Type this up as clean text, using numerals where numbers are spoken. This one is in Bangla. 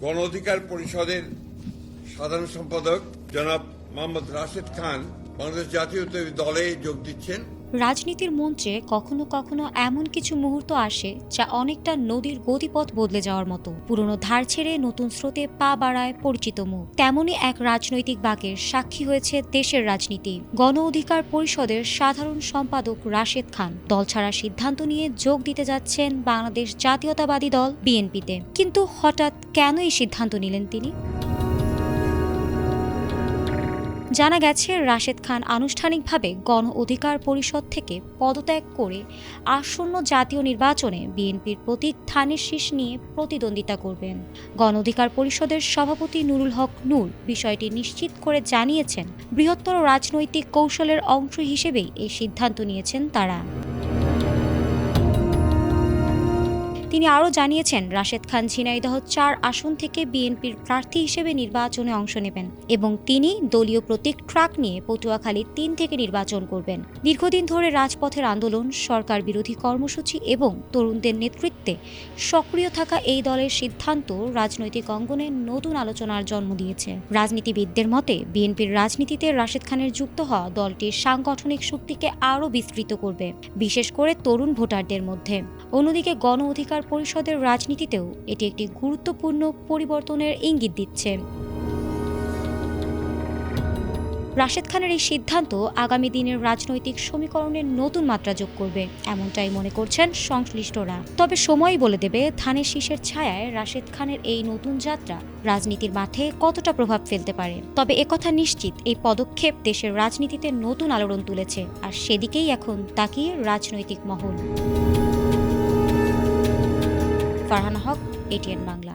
গণ অধিকার পরিষদের সাধারণ সম্পাদক জনাব মোহাম্মদ রাশেদ খান বাংলাদেশ জাতীয়তাবাদী দলে যোগ দিচ্ছেন। রাজনীতির মঞ্চে কখনো কখনো এমন কিছু মুহূর্ত আসে যা অনেকটা নদীর গতিপথ বদলে যাওয়ার মতো। পুরনো ধার ছেড়ে নতুন স্রোতে পা বাড়ায় পরিচিত মুখ। তেমনই এক রাজনৈতিক বাঁকের সাক্ষী হয়েছে দেশের রাজনীতি। গণ অধিকার পরিষদের সাধারণ সম্পাদক রাশেদ খান দল ছাড়ার সিদ্ধান্ত নিয়ে যোগ দিতে যাচ্ছেন বাংলাদেশ জাতীয়তাবাদী দল বিএনপিতে। কিন্তু হঠাৎ কেন এই সিদ্ধান্ত নিলেন তিনি? জানা গেছে, রাশেদ খান আনুষ্ঠানিকভাবে গণ অধিকার পরিষদ থেকে পদত্যাগ করে আসন্ন জাতীয় নির্বাচনে বিএনপির প্রতীক ধানের শীষ নিয়ে প্রতিদ্বন্দ্বিতা করবেন। গণ অধিকার পরিষদের সভাপতি নুরুল হক নূর বিষয়টি নিশ্চিত করে জানিয়েছেন, বৃহত্তর রাজনৈতিক কৌশলের অংশ হিসেবেই এই সিদ্ধান্ত নিয়েছেন তারা। তিনি আরও জানিয়েছেন, রাশেদ খান ঝিনাইদহ ৪ আসন থেকে বিএনপির প্রার্থী হিসেবে নির্বাচনে অংশ নেবেন এবং তিনি দলীয় প্রতীক ট্রাক নিয়ে পটুয়াখালী ৩ থেকে নির্বাচন করবেন। দীর্ঘদিন ধরে রাজপথের আন্দোলন, সরকার বিরোধী কর্মসূচি এবং তরুণদের নেতৃত্বে সক্রিয় থাকা এই দলের সিদ্ধান্ত রাজনৈতিক অঙ্গনে নতুন আলোচনার জন্ম দিয়েছে। রাজনীতিবিদদের মতে, বিএনপির রাজনীতিতে রাশেদ খানের যুক্ত হওয়া দলটির সাংগঠনিক শক্তিকে আরও বিস্তৃত করবে, বিশেষ করে তরুণ ভোটারদের মধ্যে। অন্যদিকে গণ অধিকার পরিষদের রাজনীতিতেও এটি একটি গুরুত্বপূর্ণ পরিবর্তনের ইঙ্গিত দিচ্ছে। রাশেদ খানের এই সিদ্ধান্ত আগামী দিনের রাজনৈতিক সমীকরণের নতুন মাত্রা যোগ করবে, এমনটাই মনে করছেন সংশ্লিষ্টরা। তবে সময়ই বলে দেবে ধানের শীষের ছায়ায় রাশেদ খানের এই নতুন যাত্রা রাজনীতির মাঠে কতটা প্রভাব ফেলতে পারে। তবে একথা নিশ্চিত, এই পদক্ষেপ দেশের রাজনীতিতে নতুন আলোড়ন তুলেছে, আর সেদিকেই এখন তাকিয়ে রাজনৈতিক মহল। ফারহানা হক, এটিএন বাংলা।